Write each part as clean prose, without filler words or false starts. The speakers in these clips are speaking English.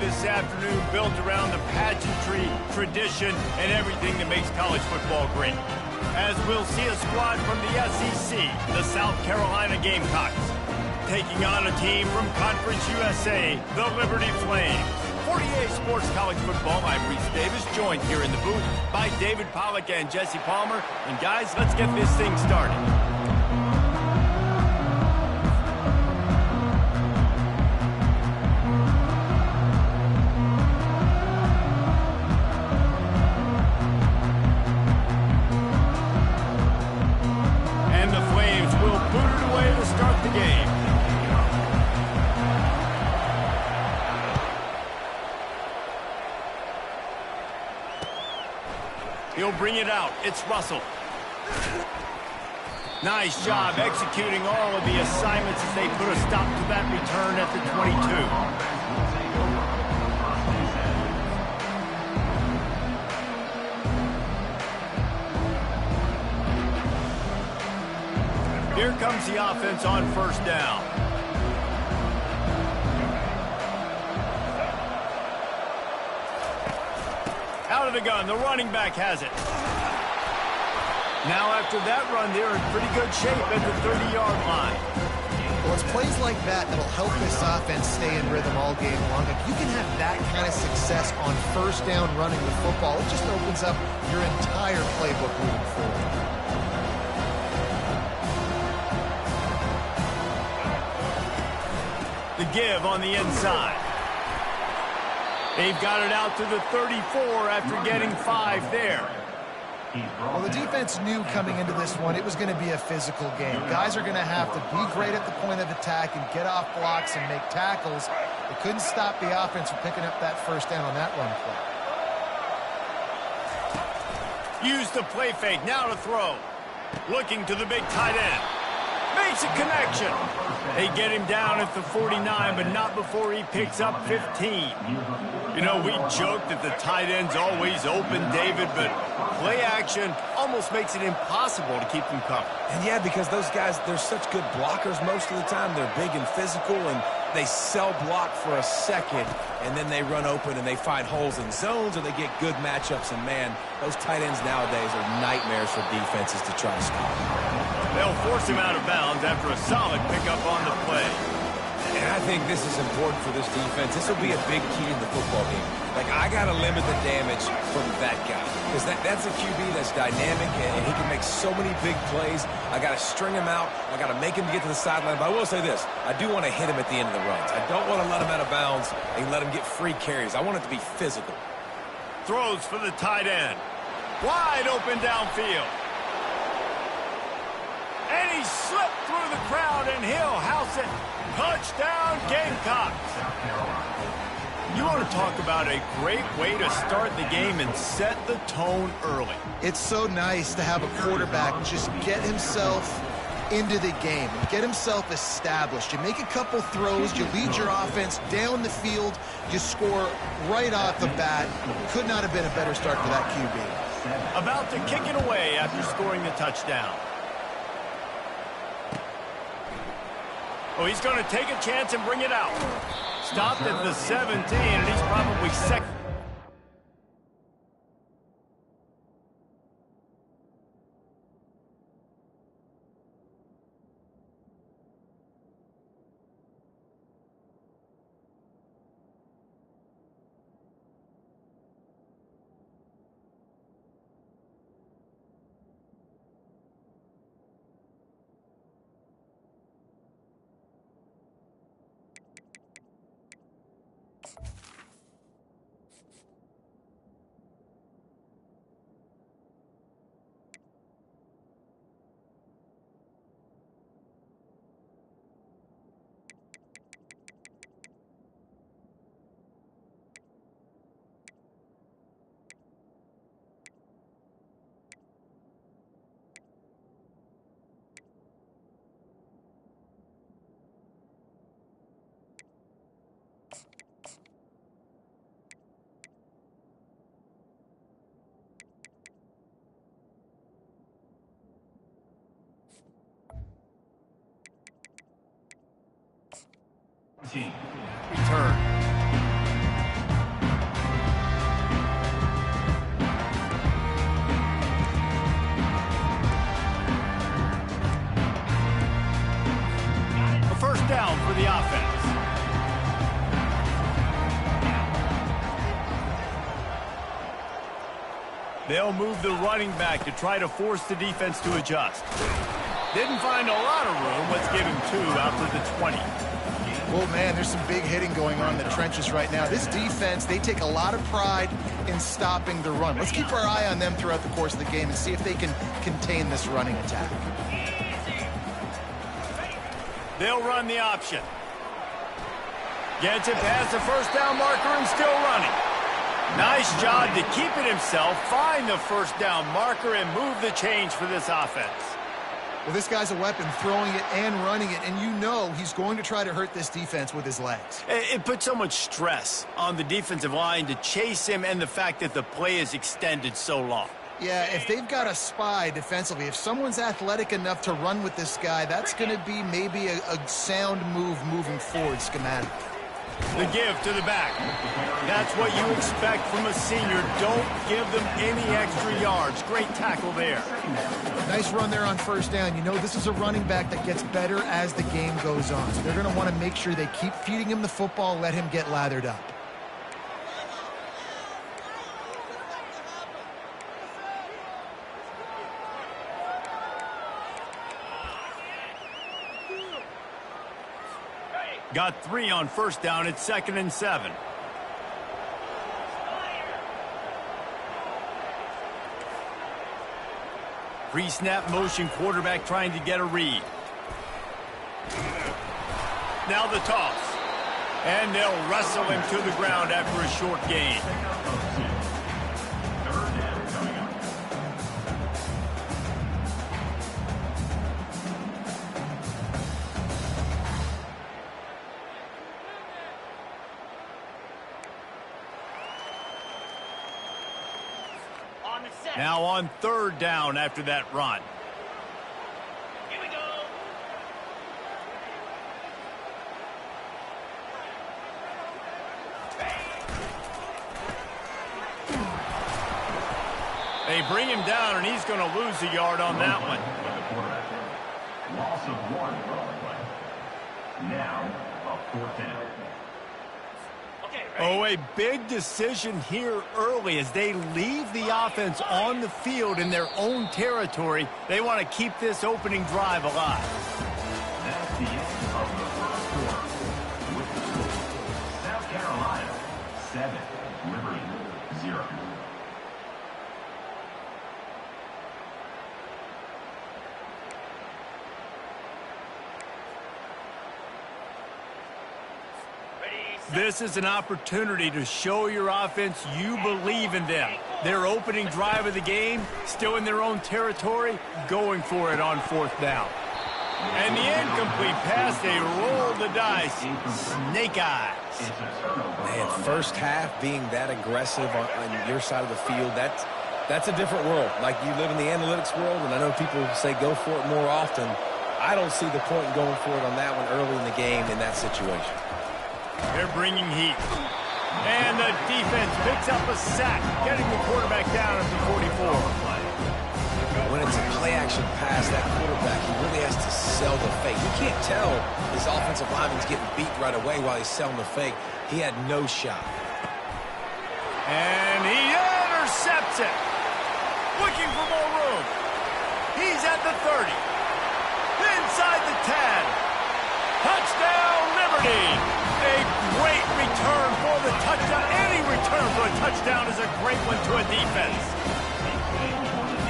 this afternoon built around the pageantry, tradition, and everything that makes college football great. As we'll see a squad from the SEC, the South Carolina Gamecocks, taking on a team from Conference USA, the Liberty Flames. 48 Sports College Football, I'm Reese Davis, joined here in the booth by David Pollack and Jesse Palmer. And guys, let's get this thing started. He'll bring it out. It's Russell. Nice job executing all of the assignments as they put a stop to that return at the 22. Here comes the offense on first down. Out of the gun, the running back has it. Now after that run, they're in pretty good shape at the 30-yard line. Well, it's plays like that that'll help this offense stay in rhythm all game long. If you can have that kind of success on first down running the football, it just opens up your entire playbook moving forward. The give on the inside. They've got it out to the 34 after getting 5 there. Well, the defense knew coming into this one it was going to be a physical game. Guys are going to have to be great at the point of attack and get off blocks and make tackles. They couldn't stop the offense from picking up that first down on that run play. Use the play fake, now to throw. Looking to the big tight end. Makes a connection. They get him down at the 49, but not before he picks up 15. You know, we joke that the tight end's always open, David, but play action almost makes it impossible to keep them covered. And yeah, because those guys, they're such good blockers most of the time. They're big and physical, and they sell block for a second, and then they run open and they find holes in zones, or they get good matchups. And man, those tight ends nowadays are nightmares for defenses to try to stop. They'll force him out of bounds after a solid pickup on the play. And I think this is important for this defense. This will be a big key in the football game. Like, I got to limit the damage from that guy. Because that's a QB that's dynamic, and he can make so many big plays. I got to string him out. I got to make him get to the sideline. But I will say this. I do want to hit him at the end of the runs. I don't want to let him out of bounds and let him get free carries. I want it to be physical. Throws for the tight end. Wide open downfield. And he slipped through the crowd, and he'll house it. Touchdown, Gamecocks. You want to talk about a great way to start the game and set the tone early. It's so nice to have a quarterback just get himself into the game, get himself established. You make a couple throws, you lead your offense down the field, you score right off the bat. Could not have been a better start for that QB. About to kick it away after scoring the touchdown. Oh, he's going to take a chance and bring it out. Stopped at the 17, and he's probably second. Return. They'll move the running back to try to force the defense to adjust. Didn't find a lot of room. Let's give him 2 out to the 20. Well, man, there's some big hitting going on in the trenches right now. This defense, they take a lot of pride in stopping the run. Let's keep our eye on them throughout the course of the game and see if they can contain this running attack. They'll run the option. Gets it past the first down marker and still running. Nice job to keep it himself, find the first down marker, and move the change for this offense. Well, this guy's a weapon, throwing it and running it, and you know he's going to try to hurt this defense with his legs. It puts so much stress on the defensive line to chase him and the fact that the play is extended so long. Yeah, if they've got a spy defensively, if someone's athletic enough to run with this guy, that's going to be maybe a sound move moving forward schematically. The give to the back. That's what you expect from a senior. Don't give them any extra yards. Great tackle there. Nice run there on first down. You know, this is a running back that gets better as the game goes on. So they're going to want to make sure they keep feeding him the football, let him get lathered up. Got 3 on first down. It's 2nd and 7. Pre-snap motion, quarterback trying to get a read. Now the toss. And they'll wrestle him to the ground after a short gain. Now on 3rd down after that run. Here we go. They bring him down, and he's going to lose a yard on that one. Loss of 1. Now, a 4th down. Oh, a big decision here early as they leave the offense on the field in their own territory. They want to keep this opening drive alive. That's the end of the first quarter. With the score, South Carolina 7, Liberty 0. This is an opportunity to show your offense you believe in them. Their opening drive of the game, still in their own territory, going for it on 4th down. And the incomplete pass, they roll the dice. Snake eyes. Man, first half being that aggressive on your side of the field, that's a different world. Like, you live in the analytics world, and I know people say go for it more often. I don't see the point in going for it on that one early in the game in that situation. They're bringing heat. And the defense picks up a sack, getting the quarterback down at the 44. When it's a play-action pass, that quarterback, he really has to sell the fake. You can't tell his offensive lineman's getting beat right away while he's selling the fake. He had no shot. And he intercepts it. Looking for more room. He's at the 30. Inside the 10. Touchdown, Liberty. A great return for the touchdown. Any return for a touchdown is a great one to a defense.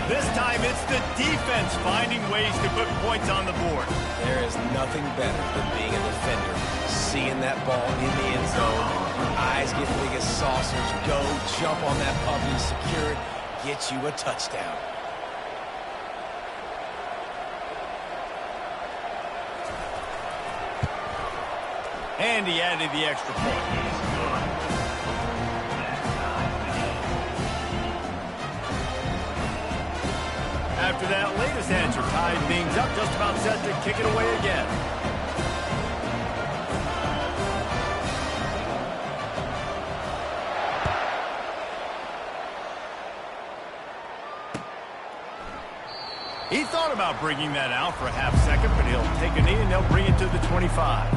This time it's the defense finding ways to put points on the board. There is nothing better than being a defender. Seeing that ball in the end zone, your eyes get big as saucers, go jump on that puppy, secure it, get you a touchdown. And he added the extra point. After that latest answer tied things up, just about set to kick it away again. He thought about bringing that out for a half second, but he'll take a knee and they'll bring it to the 25.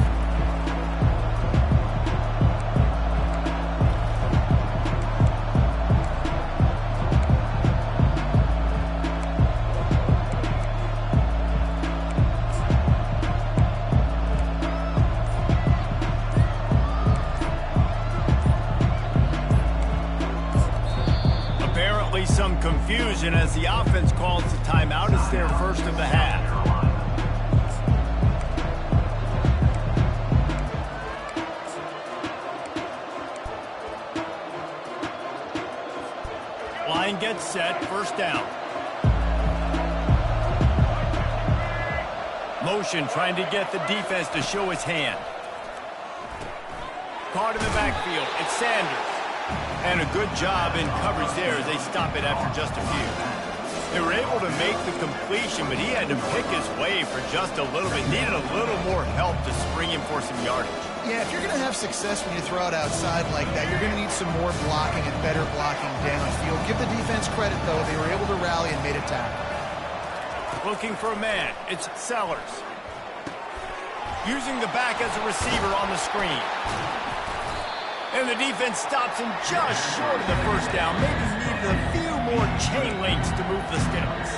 Definitely some confusion as the offense calls the timeout. It's their first of the half. Line gets set, first down. Motion trying to get the defense to show his hand. Caught in the backfield, it's Sanders. And a good job in coverage there as they stop it after just a few. They were able to make the completion, but he had to pick his way for just a little bit. Needed a little more help to spring him for some yardage. Yeah, if you're going to have success when you throw it outside like that, you're going to need some more blocking and better blocking downfield. Give the defense credit, though. They were able to rally and made a tackle. Looking for a man. It's Sellers. Using the back as a receiver on the screen. And the defense stops him just short of the first down. Maybe needed a few more chain links to move the sticks.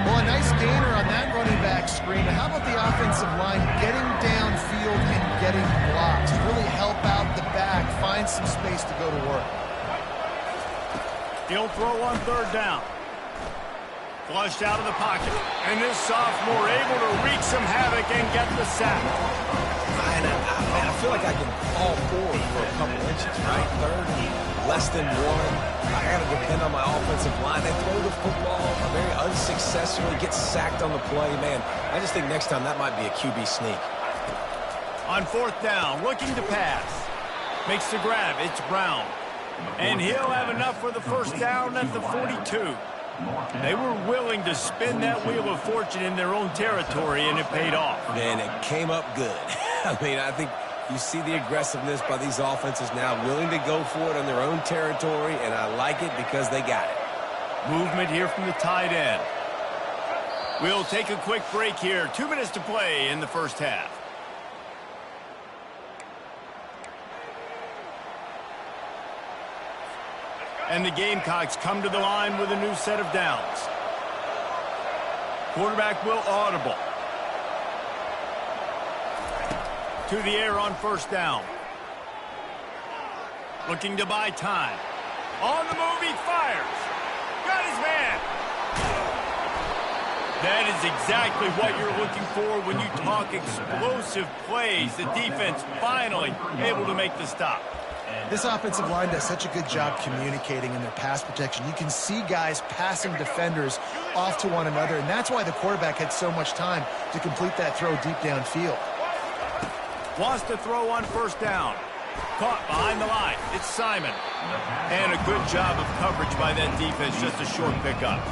Well, a nice gainer on that running back screen. How about the offensive line getting downfield and getting blocks to really help out the back, find some space to go to work? He'll throw on third down. Flushed out of the pocket. And this sophomore able to wreak some havoc and get the sack. Man, I feel like I can fall forward for a couple inches, right? Third, less than one. I got to depend on my offensive line. They throw the football very unsuccessfully, get sacked on the play. Man, I just think next time that might be a QB sneak. On fourth down, looking to pass. Makes the grab. It's Brown. And he'll have enough for the first down at the 42. They were willing to spin that wheel of fortune in their own territory, and it paid off. Man, it came up good. I mean, I think you see the aggressiveness by these offenses now, willing to go for it on their own territory, and I like it because they got it. Movement here from the tight end. We'll take a quick break here. 2 minutes to play in the first half. And the Gamecocks come to the line with a new set of downs. Quarterback will audible. To the air on first down. Looking to buy time. On the move, he fires. Got his man. That is exactly what you're looking for when you talk explosive plays. The defense finally able to make the stop. This offensive line does such a good job communicating in their pass protection. You can see guys passing defenders off to one another, and that's why the quarterback had so much time to complete that throw deep downfield. Wants to throw on first down. Caught behind the line. It's Simon. And a good job of coverage by that defense, just a short pickup.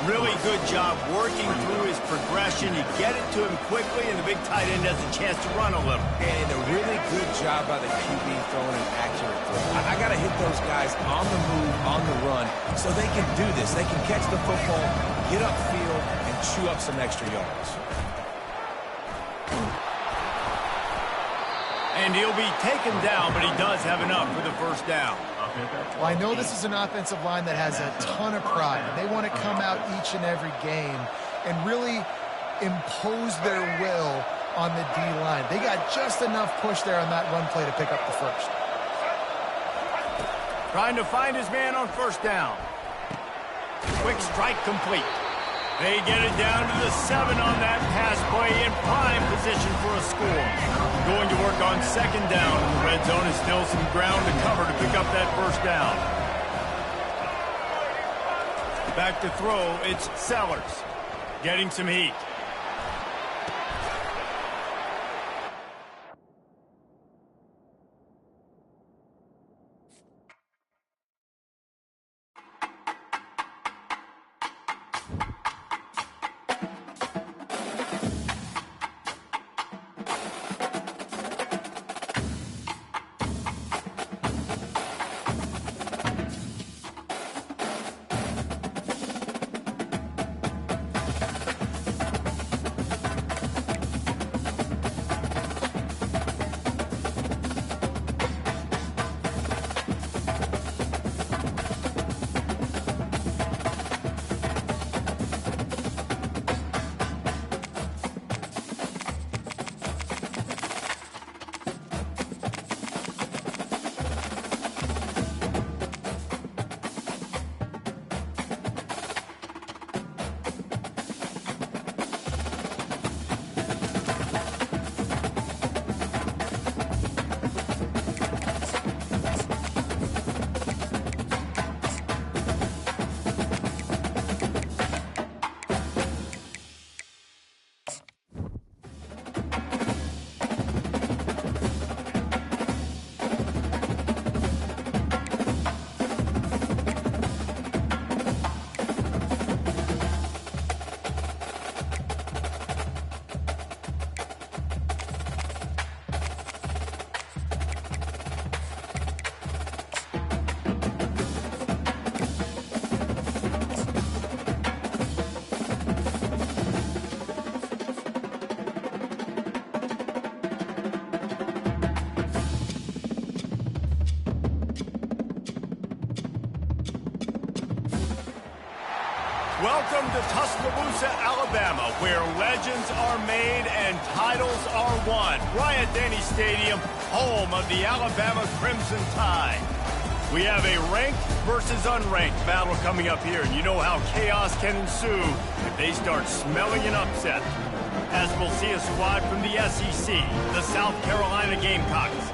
Really good job working through his progression. You get it to him quickly, and the big tight end has a chance to run a little. And a really good job by the QB throwing an accurate throw. I got to hit those guys on the move, on the run, so they can do this. They can catch the football, get upfield, and chew up some extra yards. And he'll be taken down, but he does have enough for the first down. Well, I know this is an offensive line that has a ton of pride. They want to come out each and every game and really impose their will on the D-line. They got just enough push there on that run play to pick up the first. Trying to find his man on first down. Quick strike complete. They get it down to the 7 on that pass play in prime position for a score. Going to work on second down. The red zone is still some ground to cover to pick up that first down. Back to throw, it's Sellers. Getting some heat. Welcome to Tuscaloosa, Alabama, where legends are made and titles are won. Bryant-Denny Stadium, home of the Alabama Crimson Tide. We have a ranked versus unranked battle coming up here, and you know how chaos can ensue if they start smelling an upset. As we'll see a squad from the SEC, the South Carolina Gamecocks,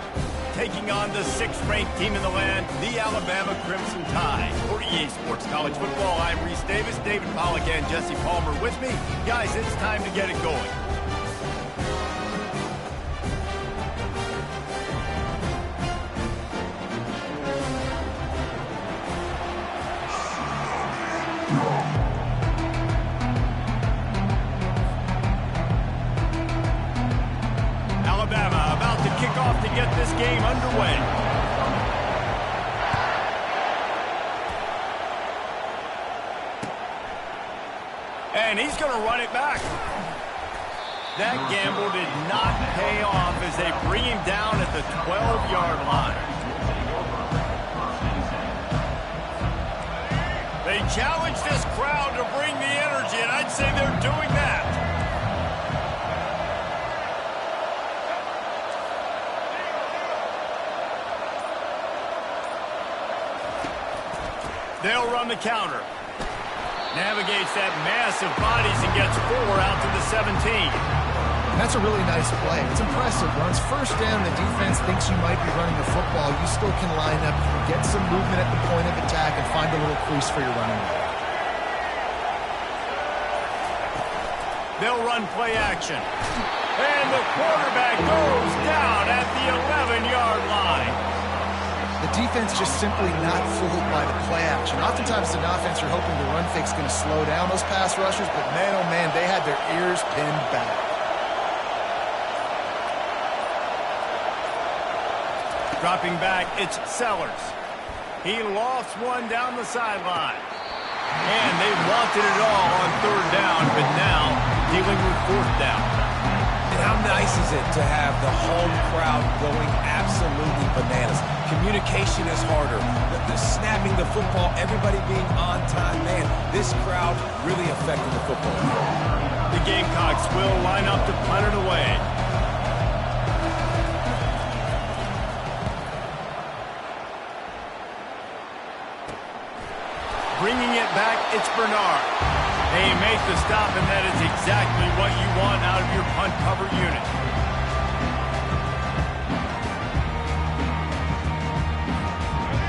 taking on the 6th-ranked team in the land, the Alabama Crimson Tide. For EA Sports College Football, I'm Reese Davis, David Pollack, and Jesse Palmer with me. Guys, it's time to get it going. Alabama about to kick off to get this game underway. And he's going to run it back. That gamble did not pay off as they bring him down at the 12-yard line. They challenge this crowd to bring the energy, and I'd say they're doing that. They'll run the counter. Navigates that mass of bodies and gets 4 out to the 17. That's a really nice play. It's impressive. Runs first down, the defense thinks you might be running the football. You still can line up, get some movement at the point of attack, and find a little crease for your running back. They'll run play action. And the quarterback goes down at the 11-yard line. The defense just simply not fooled by the play action. Oftentimes, as an offense, you're hoping the run fake's going to slow down those pass rushers, but man, oh man, they had their ears pinned back. Dropping back, it's Sellers. He lofts one down the sideline. And they wanted it all on 3rd down, but now dealing with 4th down. And how nice is it to have the home crowd going absolutely bananas? Communication is harder. The snapping the football, everybody being on time. Man, this crowd really affected the football. The Gamecocks will line up to punt it away. Bringing it back, it's Bernard. They make the stop, and that is exactly what you want out of your punt cover unit.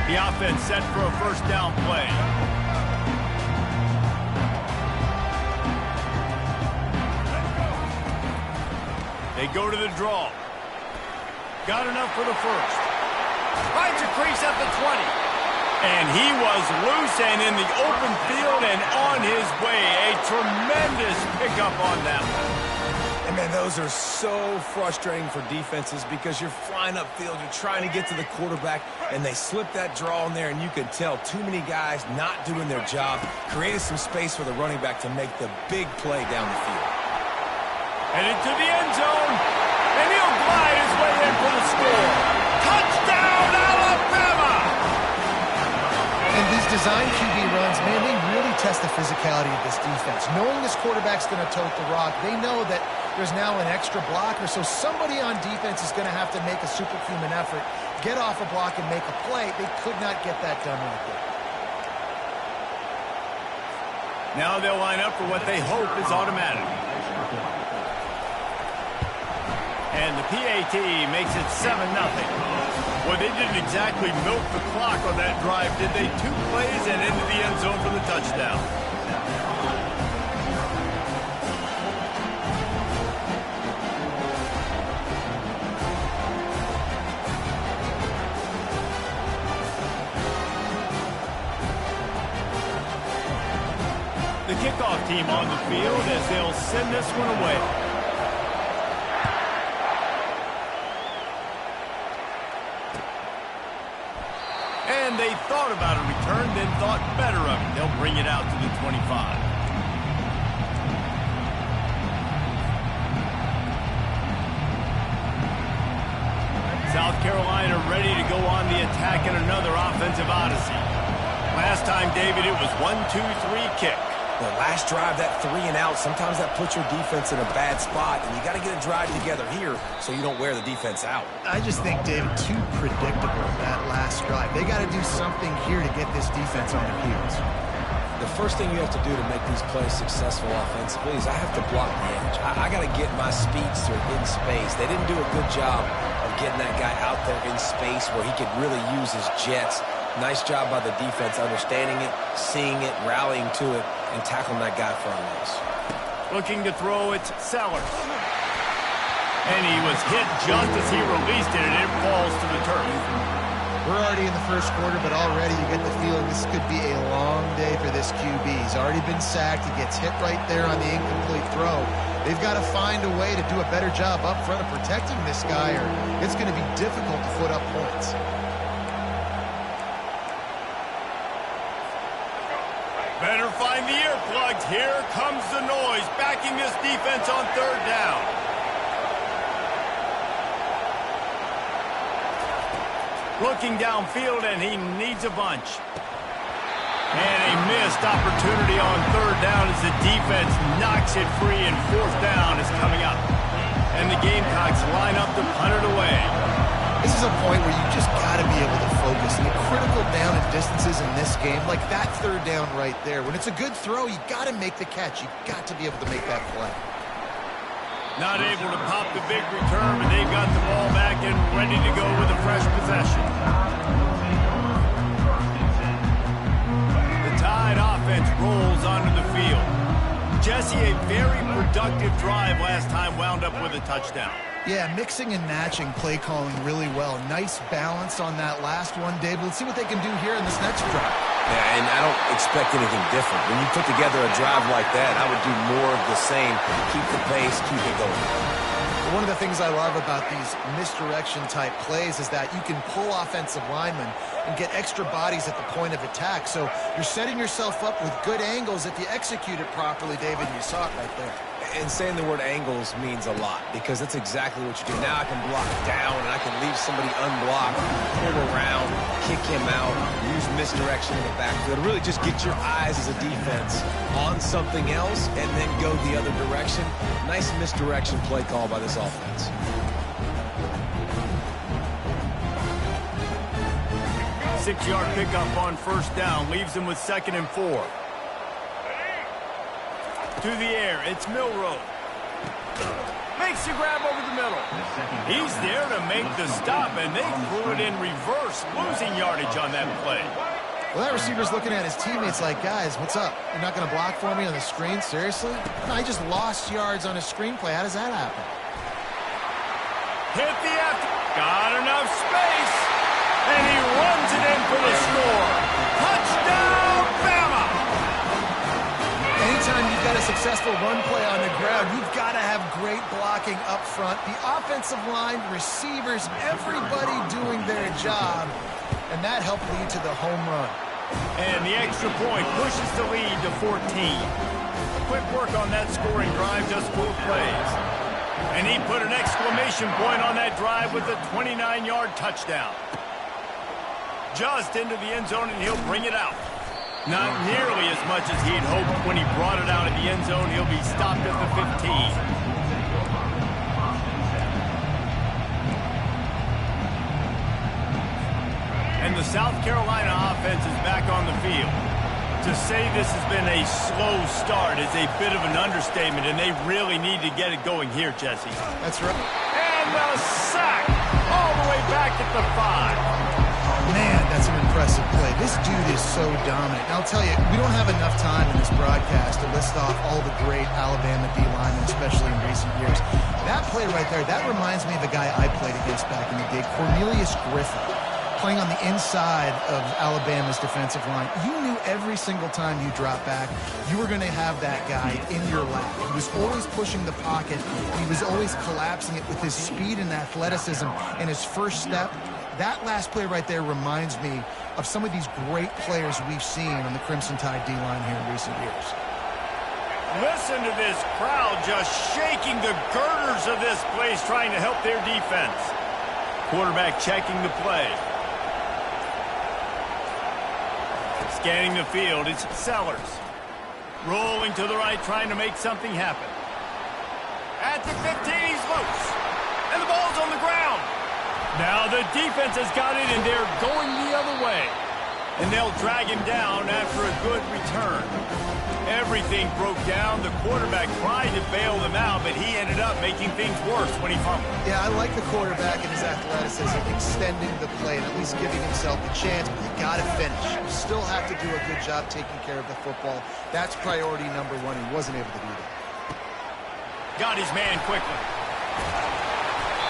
The offense set for a 1st down play. They go to the draw. Got enough for the 1st. Finds a crease at the 20. And he was loose and in the open field and on his way. A tremendous pickup on that one. And man, those are so frustrating for defenses because you're flying upfield, you're trying to get to the quarterback, and they slip that draw in there, and you can tell too many guys not doing their job, creating some space for the running back to make the big play down the field. Headed to the end zone, and he'll glide his way in for the score. Touchdown, Alabama! And these design QB runs, man, they really test the physicality of this defense. Knowing this quarterback's going to tote the rock, they know that there's now an extra blocker, so somebody on defense is going to have to make a superhuman effort, get off a block and make a play. They could not get that done right there. Now they'll line up for what they hope is automatic. And the PAT makes it 7-0. Well, they didn't exactly milk the clock on that drive, did they? 2 plays and into the end zone for the touchdown. The kickoff team on the field as they'll send this one away. And they thought about a return, then thought better of it. They'll bring it out to the 25. South Carolina ready to go on the attack in another offensive odyssey. Last time, David, it was 1-2-3 kick. The last drive, that 3 and out, sometimes that puts your defense in a bad spot, and you got to get a drive together here so you don't wear the defense out. I just think, David, too predictable that last drive. They got to do something here to get this defense on their heels. The first thing you have to do to make these plays successful offensively is I have to block the edge. I got to get my speedster in space. They didn't do a good job of getting that guy out there in space where he could really use his jets. Nice job by the defense understanding it, seeing it, rallying to it, and tackling that guy for a loss. Looking to throw, it's Sellers. And he was hit just as he released it, and it falls to the turf. We're already in the first quarter, but already you get the feeling this could be a long day for this QB. He's already been sacked. He gets hit right there on the incomplete throw. They've got to find a way to do a better job up front of protecting this guy, or it's going to be difficult to put up points. Better find the earplugs. Here comes the noise, backing this defense on third down. Looking downfield, and he needs a bunch. And a missed opportunity on third down as the defense knocks it free, and fourth down is coming up. And the Gamecocks line up to punt it away. This is a point where you just got to be able to focus. And the critical down and distances in this game, like that third down right there, when it's a good throw, you got to make the catch. You got to be able to make that play. Not able to pop the big return, but they've got the ball back and ready to go with a fresh possession. The Tide offense rolls onto the field. Jesse, a very productive drive last time, wound up with a touchdown. Yeah, mixing and matching play calling really well. Nice balance on that last one, Dave. Let's see what they can do here in this next drive. Yeah, and I don't expect anything different. When you put together a drive like that, I would do more of the same. Keep the pace, keep it going. One of the things I love about these misdirection-type plays is that you can pull offensive linemen and get extra bodies at the point of attack. So you're setting yourself up with good angles if you execute it properly, David. You saw it right there. And saying the word angles means a lot because that's exactly what you do. Now I can block down and I can leave somebody unblocked, pull around, kick him out, use misdirection in the backfield. Really just get your eyes as a defense on something else and then go the other direction. Nice misdirection play call by this offense. Six-yard pickup on first down leaves him with 2nd and 4. To the air, it's Milroe. Makes the grab over the middle. He's there to make the stop, and they threw it in reverse, losing yardage on that play. Well, that receiver's looking at his teammates like, guys, what's up? You're not going to block for me on the screen? Seriously? No, he just lost yards on a screenplay. How does that happen? Hit the after. Got enough space. And he runs it in for the score. Touchdown, Bama! Anytime you've got a successful run play on the ground, you've got to have great blocking up front. The offensive line, receivers, everybody doing their job. And that helped lead to the home run. And the extra point pushes the lead to 14. Quick work on that scoring drive, just 4 plays. And he put an exclamation point on that drive with a 29-yard touchdown. Just into the end zone, and he'll bring it out. Not nearly as much as he'd hoped when he brought it out of the end zone. He'll be stopped at the 15. And the South Carolina offense is back on the field. To say this has been a slow start is a bit of an understatement, and they really need to get it going here, Jesse. That's right. And the sack all the way back at the 5. Man, that's an impressive play. This dude is so dominant. And I'll tell you, we don't have enough time in this broadcast to list off all the great Alabama D linemen, especially in recent years. That play right there, that reminds me of a guy I played against back in the day, Cornelius Griffin, playing on the inside of Alabama's defensive line. You knew every single time you drop back, you were going to have that guy in your lap. He was always pushing the pocket. He was always collapsing it with his speed and athleticism and his first step. That last play right there reminds me of some of these great players we've seen on the Crimson Tide D-line here in recent years. Listen to this crowd just shaking the girders of this place, trying to help their defense. Quarterback checking the play. Scanning the field, it's Sellers. Rolling to the right, trying to make something happen. At the 15, he's loose. And the ball's on the ground. Now the defense has got it, and they're going the other way. And they'll drag him down after a good return. Everything broke down. The quarterback tried to bail them out, but he ended up making things worse when he fumbled. Yeah, I like the quarterback and his athleticism, extending the play and at least giving himself a chance, but you got to finish. You still have to do a good job taking care of the football. That's priority number one. He wasn't able to do that. Got his man quickly.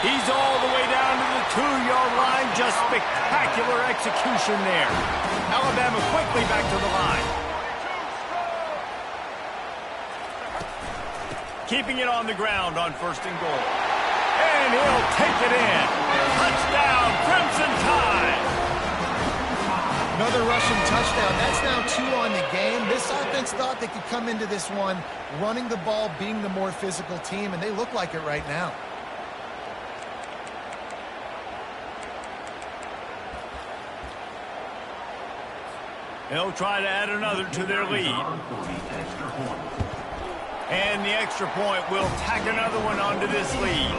He's all the way down to the 2-yard line. Just spectacular execution there. Alabama quickly back to the line. Keeping it on the ground on 1st and goal. And he'll take it in. Touchdown, Crimson Tide. Another rushing touchdown. That's now 2 on the game. This offense thought they could come into this one running the ball, being the more physical team, and they look like it right now. They'll try to add another to their lead. And the extra point will tack another one onto this lead.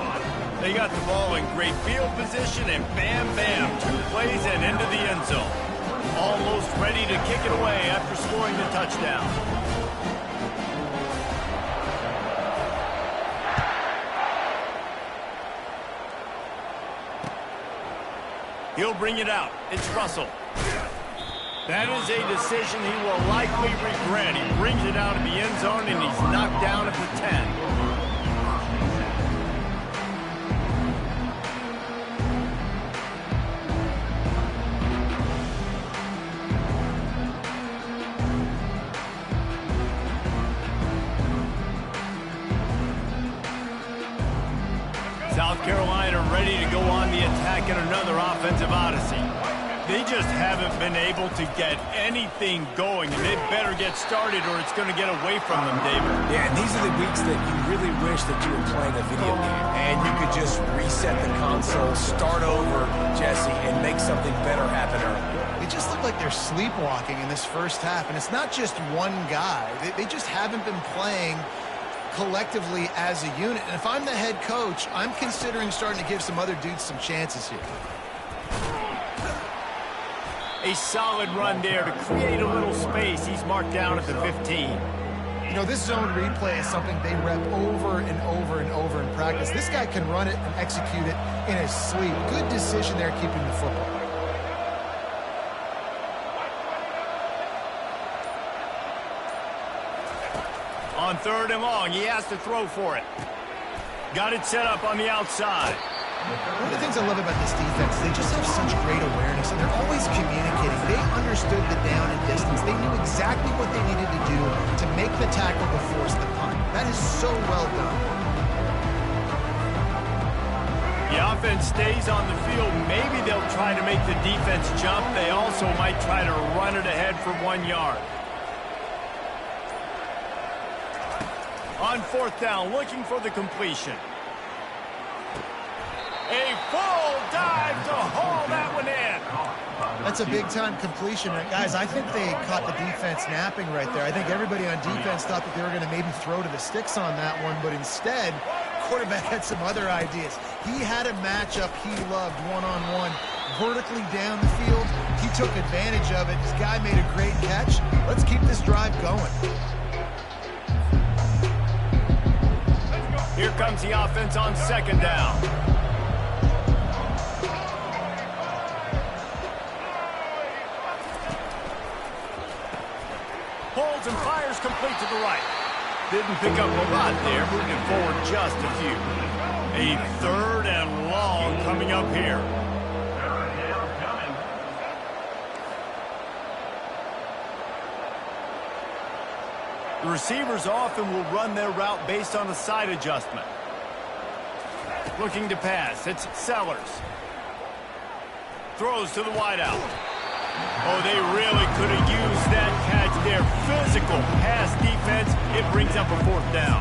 They got the ball in great field position, and bam, bam, 2 plays and into the end zone. Almost ready to kick it away after scoring the touchdown. He'll bring it out. It's Russell. That is a decision he will likely regret. He brings it out of the end zone, and he's knocked down at the 10. South Carolina ready to go on the attack in another offensive odyssey. They just haven't been able to get anything going, and they better get started or it's going to get away from them, David. Yeah, and these are the weeks that you really wish that you were playing a video game and you could just reset the console, start over, Jesse, and make something better happen early. They just look like they're sleepwalking in this first half, and it's not just one guy. They just haven't been playing collectively as a unit. And if I'm the head coach, I'm considering starting to give some other dudes some chances here. A solid run there to create a little space. He's marked down at the 15. You know, this zone replay is something they rep over and over and over in practice. This guy can run it and execute it in his sleep. Good decision there keeping the football. On 3rd and long, he has to throw for it. Got it set up on the outside. One of the things I love about this defense, they just have such great awareness, and they're always communicating. They understood the down and distance. They knew exactly what they needed to do to make the tackle to force the punt. That is so well done. The offense stays on the field. Maybe they'll try to make the defense jump. They also might try to run it ahead for 1 yard. On 4th down, looking for the completion. A full dive to haul that one in. That's a big-time completion. And guys, I think they caught the defense napping right there. I think everybody on defense thought that they were going to maybe throw to the sticks on that one, but instead, quarterback had some other ideas. He had a matchup he loved, one-on-one, vertically down the field. He took advantage of it. This guy made a great catch. Let's keep this drive going. Here comes the offense on 2nd down. Holds and fires complete to the right. Didn't pick up a lot there, moving forward just a few. A 3rd and long coming up here. The receivers often will run their route based on a side adjustment. Looking to pass, it's Sellers. Throws to the wideout. Oh, they really could have used that catch there. Physical pass defense. It brings up a 4th down.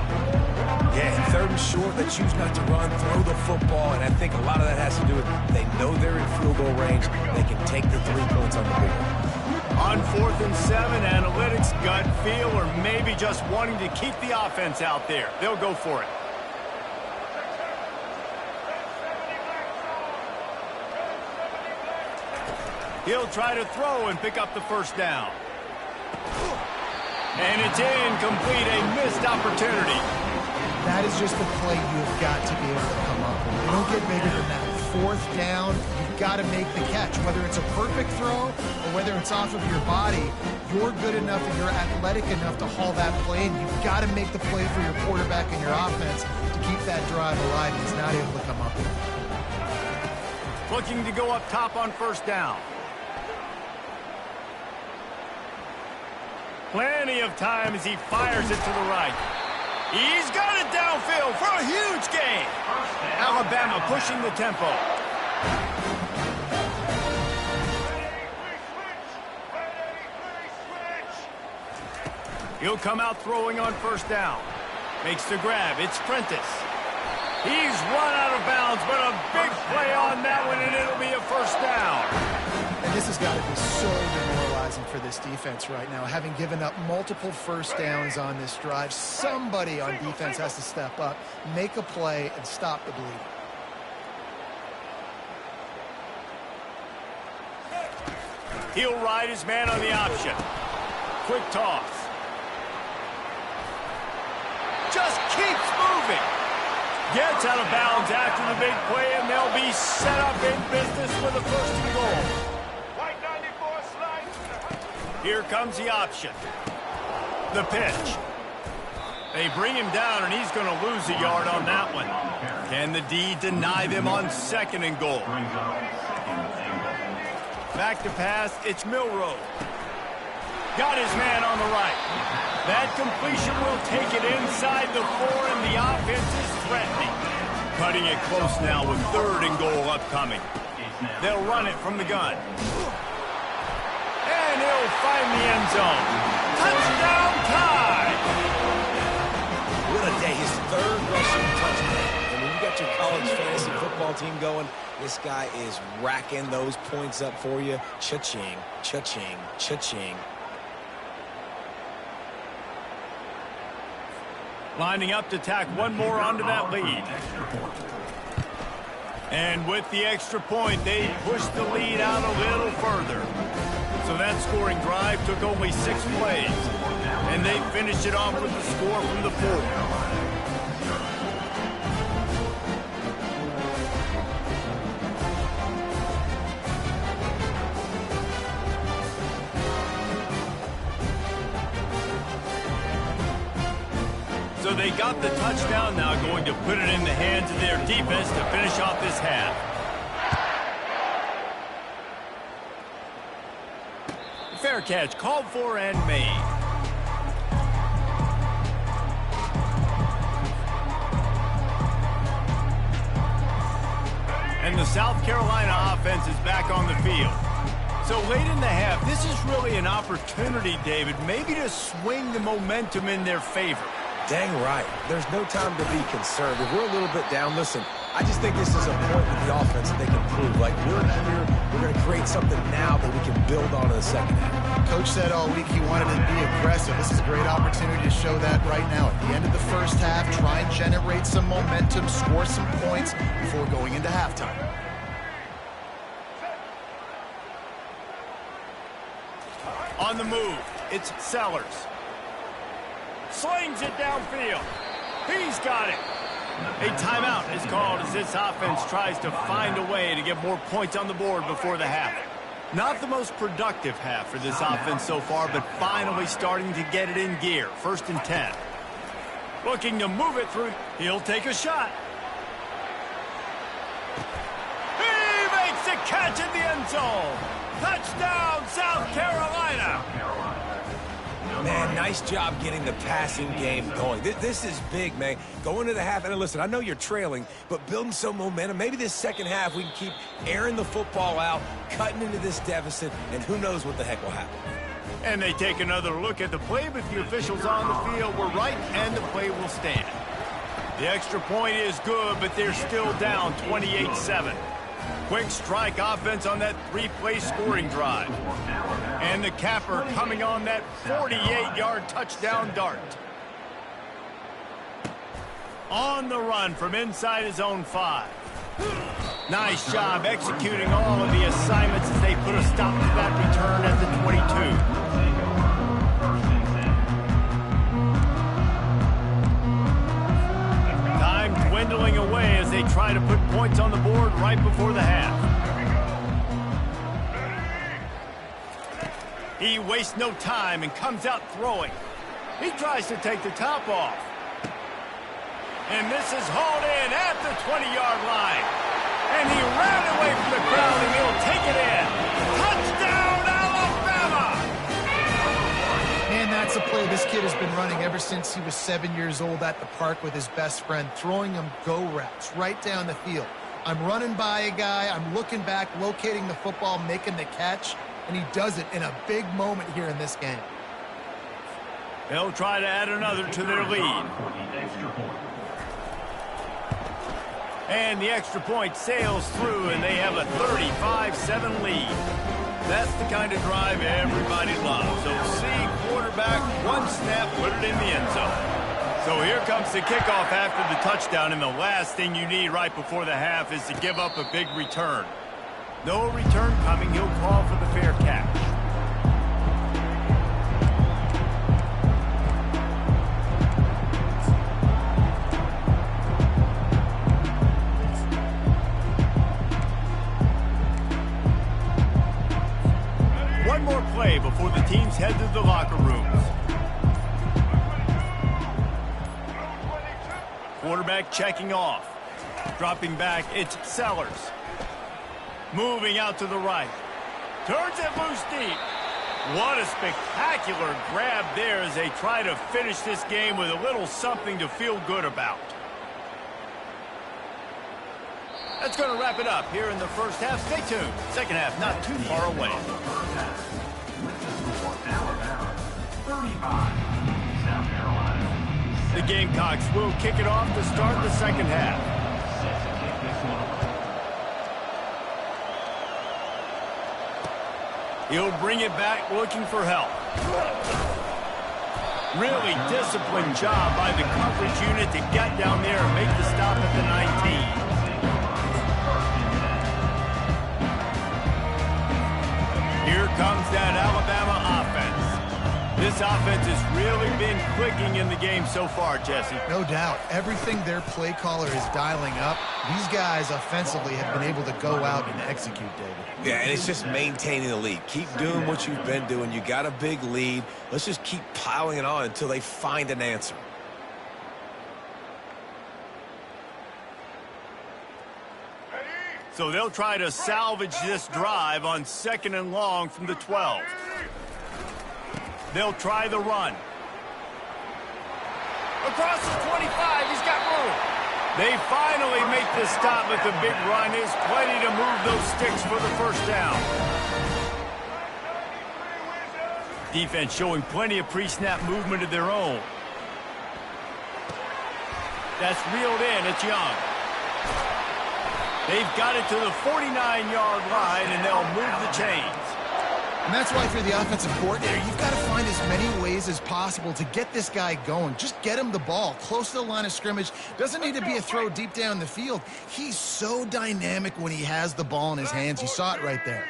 Yeah, and third and short, they choose not to run, throw the football, and I think a lot of that has to do with they know they're in field goal range. They can take the 3 points on the board. On 4th and 7, analytics, gut feel, or maybe just wanting to keep the offense out there. They'll go for it. He'll try to throw and pick up the first down. And it's incomplete, a missed opportunity. That is just the play you've got to be able to come up with. You don't get bigger than that. 4th down, you've got to make the catch. Whether it's a perfect throw or whether it's off of your body, you're good enough and you're athletic enough to haul that play, and you've got to make the play for your quarterback and your offense to keep that drive alive. He's not able to come up with it. Looking to go up top on first down. Plenty of time as he fires it to the right. He's got it downfield for a huge gain. Alabama pushing the tempo. He'll come out throwing on first down. Makes the grab. It's Prentice. He's run out of bounds, but a big play on that one, and it'll be a first down. And this has got to be so demoralizing for this defense right now. Having given up multiple first downs on this drive, somebody on defense has to step up, make a play, and stop the bleeding. He'll ride his man on the option. Quick toss. Just keeps moving. Gets out of bounds after the big play, and they'll be set up in business with a first and goal. Here comes the option. The pitch. They bring him down, and he's going to lose a yard on that one. Can the D deny them on 2nd and goal? Back to pass, it's Milroe. Got his man on the right. That completion will take it inside the 4, and the offense is threatening. Cutting it close now with 3rd and goal upcoming. They'll run it from the gun. And he'll find the end zone. Touchdown tie! What a day. His 3rd rushing touchdown. And when you got your college fantasy football team going, this guy is racking those points up for you. Cha-ching, cha-ching, cha-ching. Lining up to tack one more onto that lead. And with the extra point, they pushed the lead out a little further. So that scoring drive took only 6 plays. And they finished it off with the score from the 4. So they got the touchdown, now going to put it in the hands of their defense to finish off this half. Fair catch, called for and made. And the South Carolina offense is back on the field. So late in the half, this is really an opportunity, David, maybe to swing the momentum in their favor. Dang right. There's no time to be concerned. If we're a little bit down, listen, I just think this is a point with the offense that they can prove. Like, we're here, we're going to create something now that we can build on in the second half. Coach said all week he wanted to be aggressive. This is a great opportunity to show that right now. At the end of the first half, try and generate some momentum, score some points before going into halftime. On the move, it's Sellers. Slings it downfield. He's got it. A timeout is called as this offense tries to find a way to get more points on the board before the half. Not the most productive half for this offense so far, but finally starting to get it in gear. 1st and 10. Looking to move it through. He'll take a shot. He makes a catch in the end zone. Touchdown, South Carolina. Man, nice job getting the passing game going. This is big, man. Going to the half, and listen, I know you're trailing, but building some momentum. Maybe this second half we can keep airing the football out, cutting into this deficit, and who knows what the heck will happen. And they take another look at the play, but the officials on the field were right, and the play will stand. The extra point is good, but they're still down 28-7. Quick strike offense on that three-play scoring drive. And the capper coming on that 48-yard touchdown dart. On the run from inside his own 5. Nice job executing all of the assignments as they put a stop to that return at the 22. Dwindling away as they try to put points on the board right before the half. He wastes no time and comes out throwing. He tries to take the top off. And this is hauled in at the 20-yard line. And he ran away from the crowd and he'll take it in. Touchdown, Alabama! And that's a play this kid has been running ever since he was 7 years old at the park with his best friend, throwing him go routes right down the field. I'm running by a guy, I'm looking back, locating the football, making the catch, and he does it in a big moment here in this game. They'll try to add another to their lead. And the extra point sails through, and they have a 35-7 lead. That's the kind of drive everybody loves. So see quarterback, one snap, put it in the end zone. So here comes the kickoff after the touchdown, and the last thing you need right before the half is to give up a big return. No return coming. He'll call for the fair catch. One more play before the teams head to the locker rooms. Quarterback checking off. Dropping back, it's Sellers. Moving out to the right. Turns it loose deep. What a spectacular grab there as they try to finish this game with a little something to feel good about. That's going to wrap it up here in the first half. Stay tuned. Second half not too far away. The Gamecocks will kick it off to start the second half. He'll bring it back looking for help. Really disciplined job by the coverage unit to get down there and make the stop at the 19. Here comes that Alabama offense. This offense has really been clicking in the game so far, Jesse. No doubt. Everything their play caller is dialing up, these guys offensively have been able to go out and execute, David. Yeah, and it's just maintaining the lead. Keep doing what you've been doing. You got a big lead. Let's just keep piling it on until they find an answer. So they'll try to salvage this drive on 2nd and long from the 12. They'll try the run. Across the 25, he's got room. They finally make the stop, but the big run is plenty to move those sticks for the first down. Defense showing plenty of pre-snap movement of their own. That's reeled in. It's Young. They've got it to the 49-yard line, and they'll move the chains. And that's why, if you're the offensive coordinator, you've got to find as many ways as possible to get this guy going. Just get him the ball close to the line of scrimmage. Doesn't need to be a throw deep down the field. He's so dynamic when he has the ball in his hands. You saw it right there.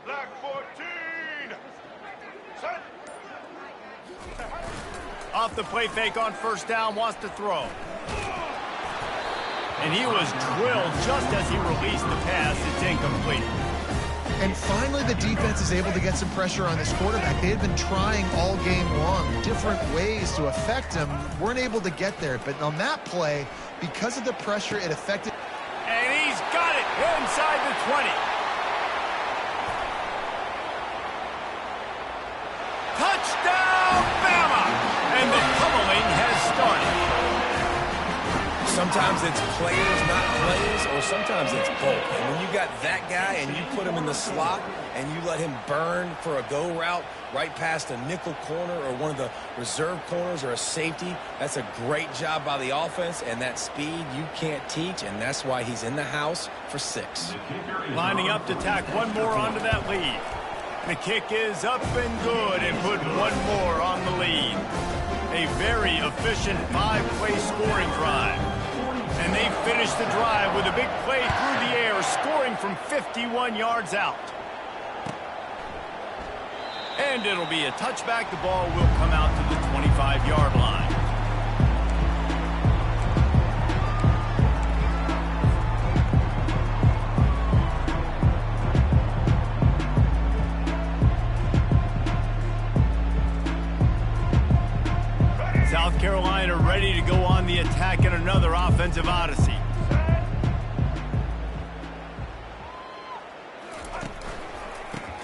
Black 14. Set. Off the play fake on first down, wants to throw. And he was drilled just as he released the pass. It's incomplete. And finally, the defense is able to get some pressure on this quarterback. They had been trying all game long different ways to affect him. Weren't able to get there. But on that play, because of the pressure, it affected. And he's got it inside the 20. Touchdown, Bama! And the pummeling has started. Sometimes it's players, not plays, or sometimes it's both. And when you got that guy and you put him in the slot and you let him burn for a go route right past a nickel corner or one of the reserve corners or a safety, that's a great job by the offense, and that speed you can't teach, and that's why he's in the house for 6. Lining up to tack one more onto that lead. The kick is up and good and put one more on the lead. A very efficient 5-play scoring drive. And they finish the drive with a big play through the air, scoring from 51 yards out. And it'll be a touchback. The ball will come out to the 25-yard line. South Carolina ready to go on the attack in another offensive odyssey.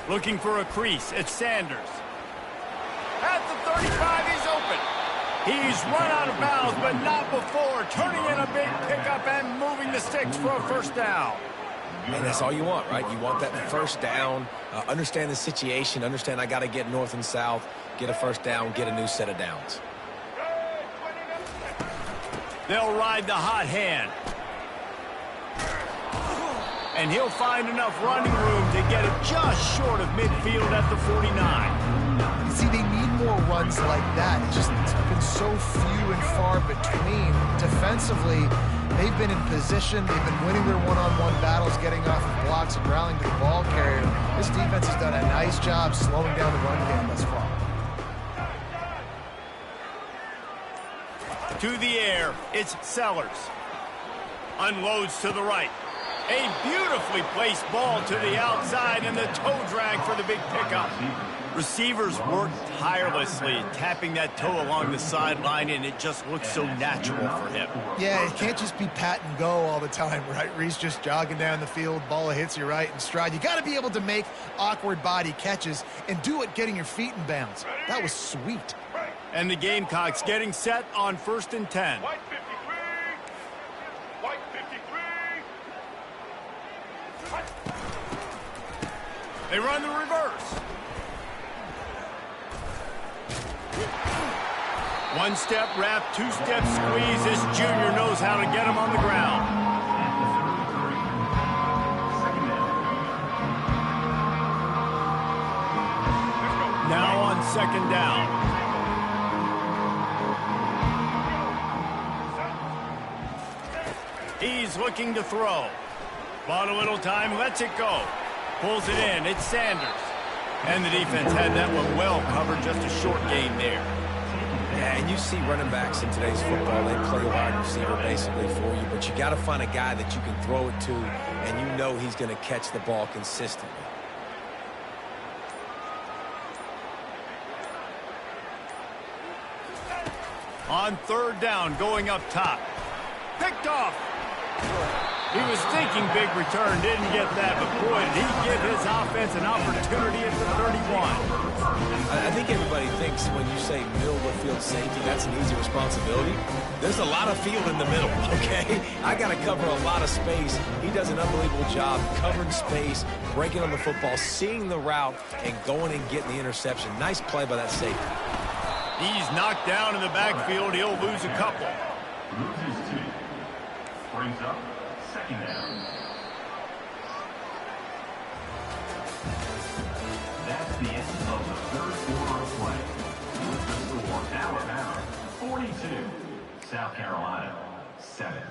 Looking for a crease. It's Sanders. At the 35, he's open. He's run out of bounds, but not before. Turning in a big pickup and moving the sticks for a first down. And that's all you want, right? You want that first down, understand the situation, understand I got to get north and south, get a first down, get a new set of downs. They'll ride the hot hand. And he'll find enough running room to get it just short of midfield at the 49. You see, they need more runs like that. It's been so few and far between. Defensively, they've been in position. They've been winning their one-on-one battles, getting off of blocks and rallying to the ball carrier. This defense has done a nice job slowing down the run game thus far. To the air, it's Sellers. Unloads to the right. A beautifully placed ball to the outside and the toe drag for the big pickup. Receivers work tirelessly, tapping that toe along the sideline, and it just looks so natural for him. Yeah, it can't just be pat and go all the time, right? Reese just jogging down the field, ball hits you right in stride. You got to be able to make awkward body catches and do it getting your feet in bounds. That was sweet. And the Gamecocks getting set on 1st and 10. White 53. White 53. They run the reverse. One step wrap, 2-step squeeze. This junior knows how to get him on the ground. Now on 2nd down. He's looking to throw. Bought a little time, lets it go. Pulls it in, it's Sanders. And the defense had that one well covered, just a short gain there. Yeah, and you see running backs in today's football, they play wide receiver basically for you, but you got to find a guy that you can throw it to, and you know he's going to catch the ball consistently. On 3rd down, going up top. Picked off. He was thinking big return, didn't get that, but boy, did he give his offense an opportunity at the 31. I think everybody thinks when you say middle of the field safety, that's an easy responsibility. There's a lot of field in the middle, okay? I got to cover a lot of space. He does an unbelievable job covering space, breaking on the football, seeing the route, and going and getting the interception. Nice play by that safety. He's knocked down in the backfield. He'll lose a couple. Loses 2. Brings up 2nd down. That's the end of the 3rd quarter of play. With the score, Alabama 42, South Carolina 7.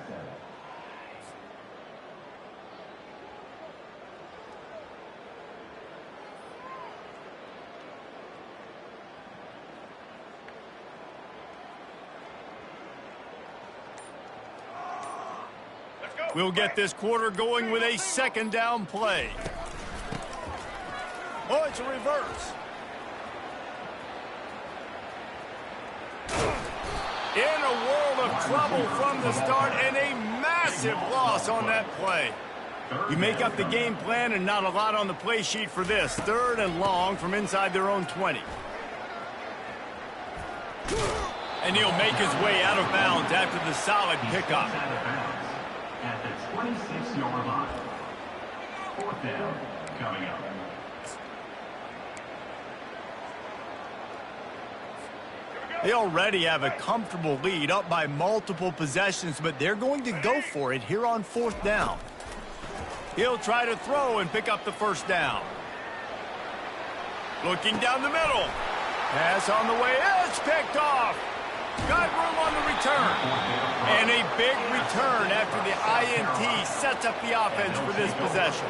We'll get this quarter going with a 2nd down play. Oh, it's a reverse. In a world of trouble from the start, and a massive loss on that play. You make up the game plan and not a lot on the play sheet for this. 3rd and long from inside their own 20. And he'll make his way out of bounds after the solid pickup. Out of bounds at the 26-yard line. Fourth down coming up. They already have a comfortable lead, up by multiple possessions, but they're going to go for it here on fourth down. He'll try to throw and pick up the first down. Looking down the middle. Pass on the way. It's picked off. Got room on the return. And a big return after the INT sets up the offense for this possession.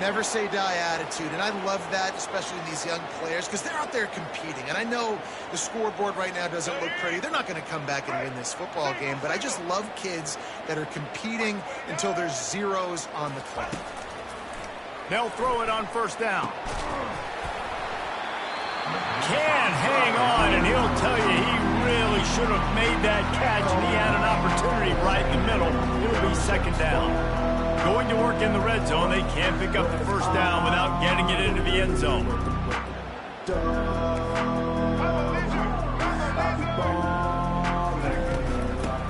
Never say die attitude, and I love that, especially in these young players, because they're out there competing. And I know the scoreboard right now doesn't look pretty. They're not going to come back and win this football game, but I just love kids that are competing until there's zeros on the clock. They'll throw it on first down. Can hang on, and he'll tell you he really should have made that catch, and he had an opportunity right in the middle. It'll be second down. Going to work in the red zone. They can't pick up the first down without getting it into the end zone.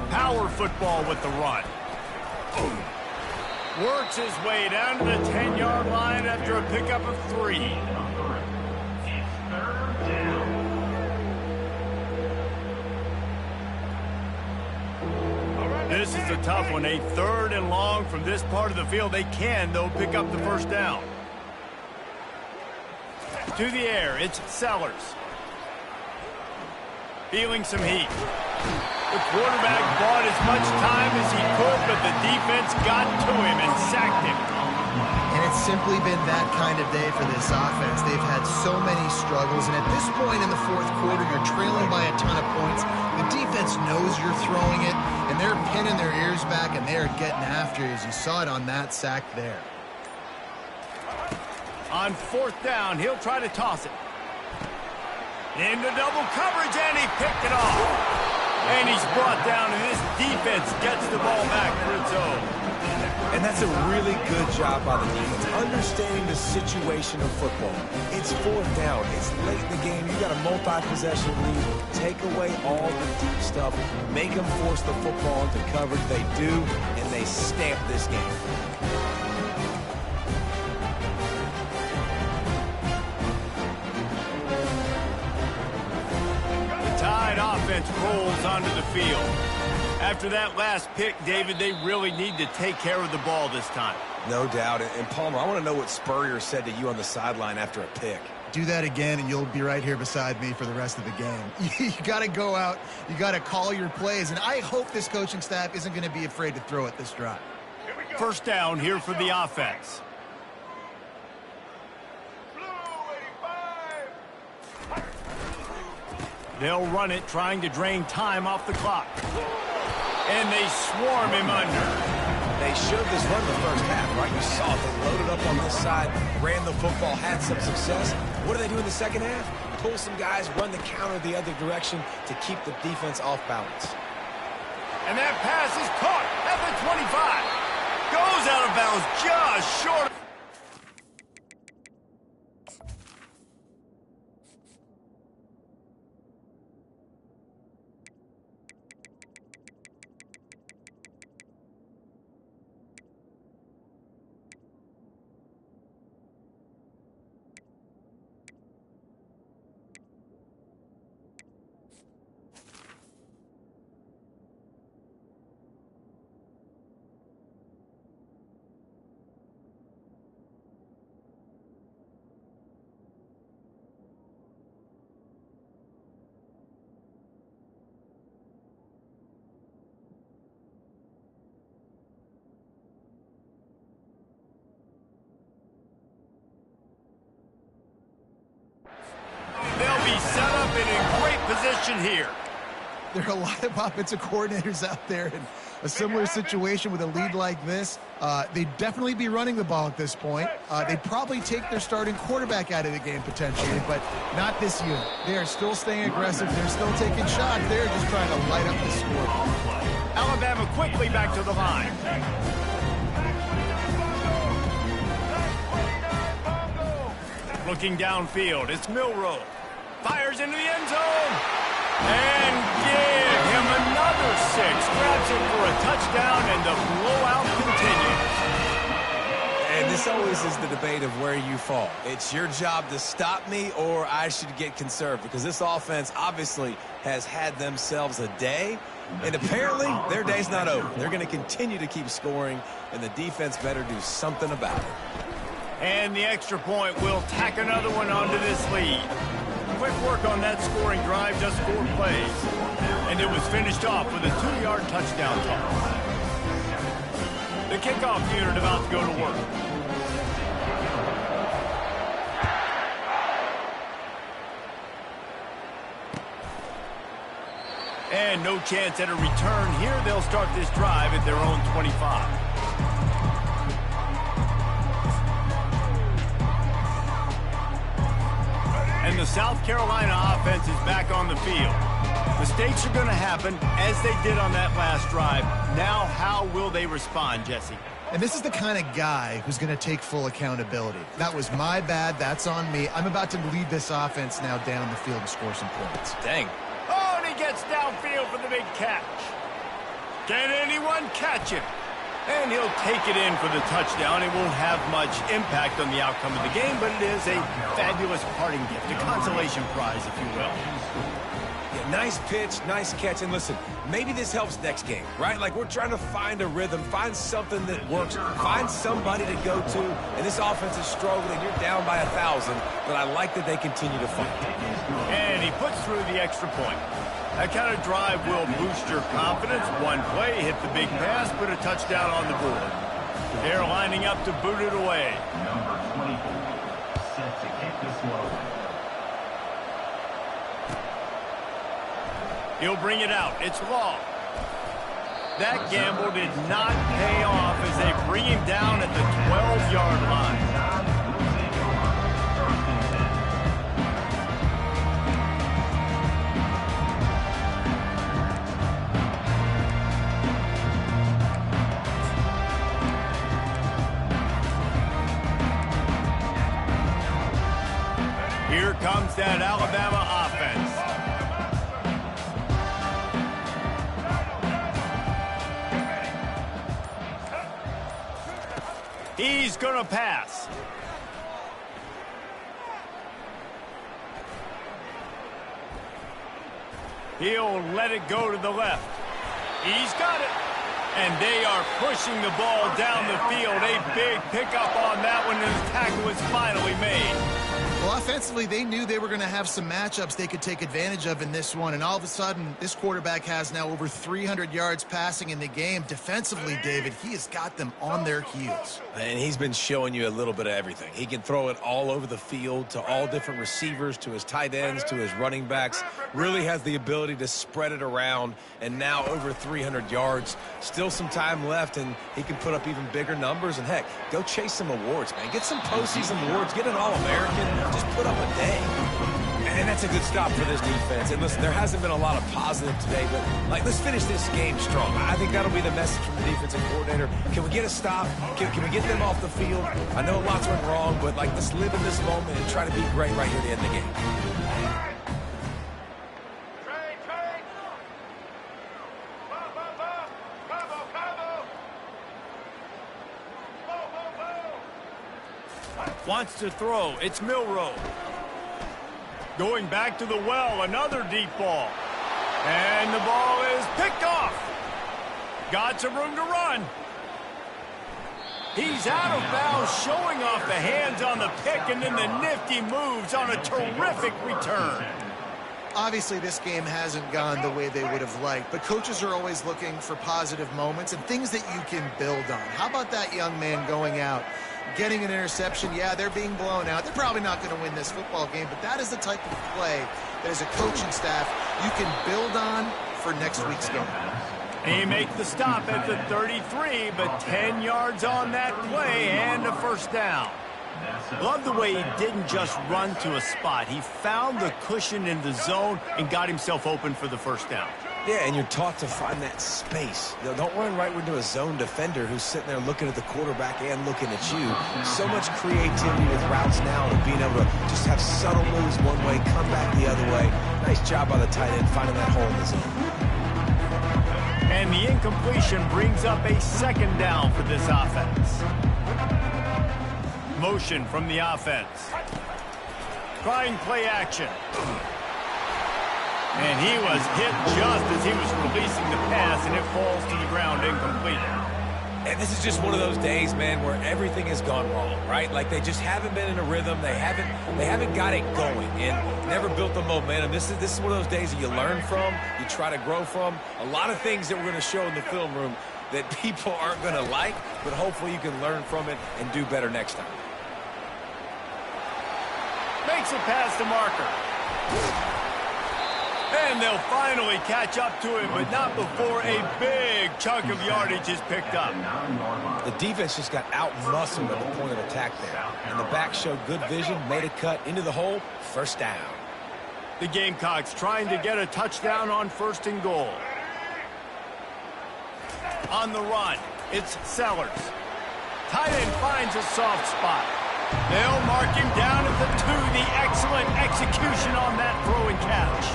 Power football with the run. Works his way down to the 10-yard line after a pickup of 3. This is a tough one. A third and long from this part of the field. They can, though, pick up the first down. To the air, it's Sellers. Feeling some heat. The quarterback bought as much time as he could, but the defense got to him and sacked him. And it's simply been that kind of day for this offense. They've had so many struggles, and at this point in the fourth quarter, you're trailing by a ton of points. The defense knows you're throwing it, and they're pinning their ears back, and they're getting after you, as you saw it on that sack there. On fourth down, he'll try to toss it. Into double coverage, and he picked it off. And he's brought down, and this defense gets the ball back for its own. And that's a really good job by the defense, understanding the situation of football. It's fourth down. It's late in the game. You got a multi-possession lead. Take away all the deep stuff. Make them force the football into coverage. They do, and they stamp this game. The Tide offense rolls onto the field. After that last pick, David, they really need to take care of the ball this time. No doubt. And Palmer, I want to know what Spurrier said to you on the sideline after a pick. Do that again, and you'll be right here beside me for the rest of the game. You got to go out. You got to call your plays, and I hope this coaching staff isn't going to be afraid to throw it this drive. First down here for the offense. They'll run it, trying to drain time off the clock. And they swarm him under. They showed this run the first half, right? You saw it. They loaded up on this side, ran the football, had some success. What do they do in the second half? Pull some guys, run the counter the other direction to keep the defense off balance. And that pass is caught at the 25. Goes out of bounds just short of... set up and in great position here. There are a lot of offensive coordinators out there in a similar situation with a lead like this. They'd definitely be running the ball at this point. They'd probably take their starting quarterback out of the game potentially, but not this unit. They are still staying aggressive. They're still taking shots. They're just trying to light up the score. Alabama quickly back to the line. Looking downfield, it's Milroe. Fires into the end zone. And give him another 6. Grabs it for a touchdown, and the blowout continues. And this always is the debate of where you fall. It's your job to stop me, or I should get conserved, because this offense obviously has had themselves a day, and apparently their day's not over. They're going to continue to keep scoring, and the defense better do something about it. And the extra point will tack another one onto this lead. Quick work on that scoring drive, just 4 plays. And it was finished off with a 2-yard touchdown toss. The kickoff unit about to go to work. And no chance at a return here. They'll start this drive at their own 25. And the South Carolina offense is back on the field. Mistakes are going to happen, as they did on that last drive. Now, how will they respond, Jesse? And this is the kind of guy who's going to take full accountability. That was my bad. That's on me. I'm about to lead this offense now down the field and score some points. Dang. Oh, and he gets downfield for the big catch. Can anyone catch him? And he'll take it in for the touchdown. It won't have much impact on the outcome of the game, but it is a fabulous parting gift, a consolation prize, if you will. Yeah, nice pitch, nice catch. And listen, maybe this helps next game, right? Like, we're trying to find a rhythm, find something that works, find somebody to go to. And this offense is struggling. You're down by 1,000, but I like that they continue to fight. And he puts through the extra point. That kind of drive will boost your confidence. One play, hit the big pass, put a touchdown on the board. They're lining up to boot it away. Number 24, set to kick this one. He'll bring it out. It's Law. That gamble did not pay off as they bring him down at the 12-yard line. Here comes that Alabama offense. He's going to pass. He'll let it go to the left. He's got it. And they are pushing the ball down the field. A big pickup on that one, and the tackle is finally made. Well, offensively, they knew they were going to have some matchups they could take advantage of in this one. And all of a sudden, this quarterback has now over 300 yards passing in the game. Defensively, David, he has got them on their heels. And he's been showing you a little bit of everything. He can throw it all over the field to all different receivers, to his tight ends, to his running backs. Really has the ability to spread it around. And now over 300 yards. Still some time left, and he can put up even bigger numbers. And, heck, go chase some awards, man. Get some postseason awards. Get an All-American. Just put up a day. And that's a good stop for this defense. And listen, there hasn't been a lot of positive today, but, like, let's finish this game strong. I think that'll be the message from the defensive coordinator. Can we get a stop? Can we get them off the field? I know lots went wrong, but, like, let's live in this moment and try to be great right here at the end of the game. Wants to throw. It's Milroe. Going back to the well, another deep ball. And the ball is picked off. Got some room to run. He's out of bounds, showing off the hands on the pick, and then the nifty moves on a terrific return. Obviously, this game hasn't gone the way they would have liked, but coaches are always looking for positive moments and things that you can build on. How about that young man going out, getting an interception? Yeah, they're being blown out. They're probably not going to win this football game, but that is the type of play that as a coaching staff you can build on for next week's game. He makes the stop at the 33, but 10 yards on that play and a first down. Love the way he didn't just run to a spot. He found the cushion in the zone and got himself open for the first down. Yeah, and you're taught to find that space. You know, don't run right into a zone defender who's sitting there looking at the quarterback and looking at you. So much creativity with routes now and being able to just have subtle moves one way, come back the other way. Nice job by the tight end finding that hole in the zone. And the incompletion brings up a second down for this offense. Motion from the offense. Trying play action. And he was hit just as he was releasing the pass, and it falls to the ground incomplete. And this is just one of those days, man, where everything has gone wrong, right? Like they just haven't been in a rhythm. They haven't got it going and never built the momentum. This is one of those days that you learn from, you try to grow from. A lot of things that we're going to show in the film room that people aren't going to like, but hopefully you can learn from it and do better next time. Makes it past the marker. And they'll finally catch up to him, but not before a big chunk of yardage is picked up. The defense just got out-muscled at the point of attack there. And the back showed good vision, made a cut into the hole, first down. The Gamecocks trying to get a touchdown on 1st and goal. On the run, it's Sellers. Tight end finds a soft spot. They'll mark him down at the 2. The excellent execution on that throw and catch.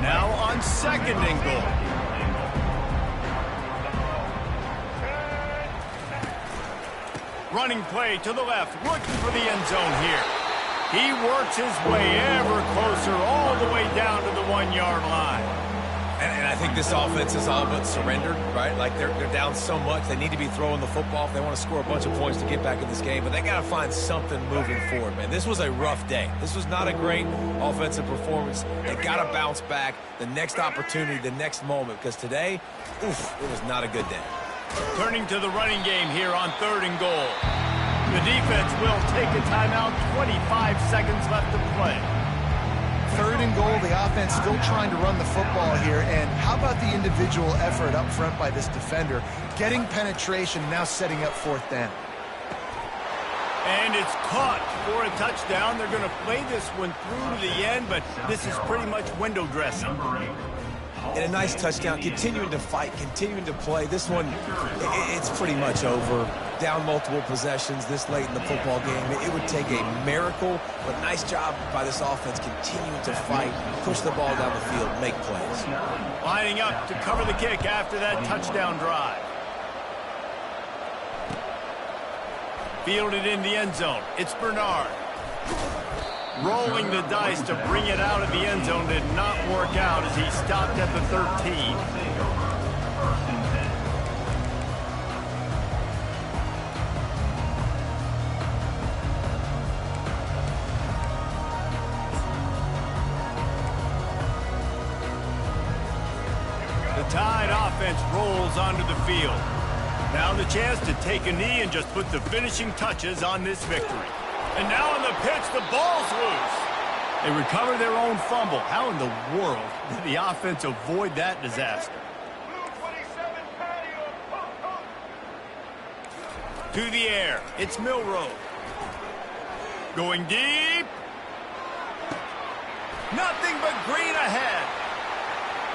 Now on 2nd and goal. Running play to the left, looking for the end zone here. He works his way ever closer all the way down to the 1-yard line. And I think this offense is all but surrendered, right? Like they're down so much. They need to be throwing the football if they want to score a bunch of points to get back in this game. But they got to find something moving forward, man. This was a rough day. This was not a great offensive performance. They got to bounce back the next opportunity, the next moment. Because today, oof, it was not a good day. Turning to the running game here on 3rd and goal. The defense will take a timeout. 25 seconds left to play. 3rd and goal, the offense still trying to run the football here. And how about the individual effort up front by this defender? Getting penetration, now setting up 4th down. And it's caught for a touchdown. They're going to play this one through to the end, but this is pretty much window dressing. And a nice touchdown, continuing to fight, continuing to play. This one, it's pretty much over. Down multiple possessions this late in the football game. It would take a miracle, but nice job by this offense continuing to fight, push the ball down the field, make plays. Lining up to cover the kick after that touchdown drive. Fielded in the end zone. It's Bernard. Rolling the dice to bring it out of the end zone did not work out as he stopped at the 13. The Tide offense rolls onto the field. Now the chance to take a knee and just put the finishing touches on this victory. And now on the pitch, the ball's loose. They recover their own fumble. How in the world did the offense avoid that disaster? To the air, it's Milroe. Going deep. Nothing but green ahead.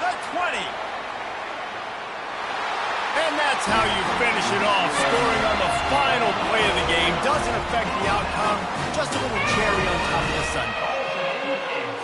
The 20. And that's how you finish it off. Scoring on the final play of the game doesn't affect the outcome. Just a little cherry on top of the sundae.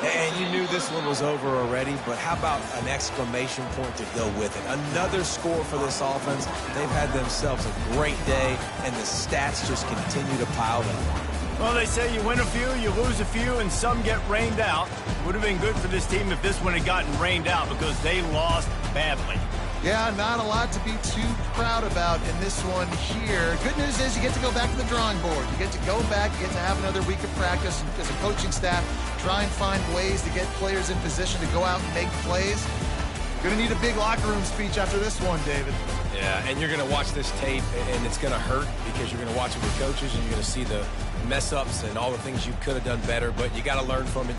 And you knew this one was over already, but how about an exclamation point to go with it? Another score for this offense. They've had themselves a great day, and the stats just continue to pile up. Well, they say you win a few, you lose a few, and some get rained out. Would have been good for this team if this one had gotten rained out because they lost badly. Yeah, not a lot to be too proud about in this one here. Good news is you get to go back to the drawing board. You get to go back, you get to have another week of practice as a coaching staff, try and find ways to get players in position to go out and make plays. Going to need a big locker room speech after this one, David. Yeah, and you're going to watch this tape, and it's going to hurt because you're going to watch it with coaches, and you're going to see the mess-ups and all the things you could have done better, but you got to learn from it.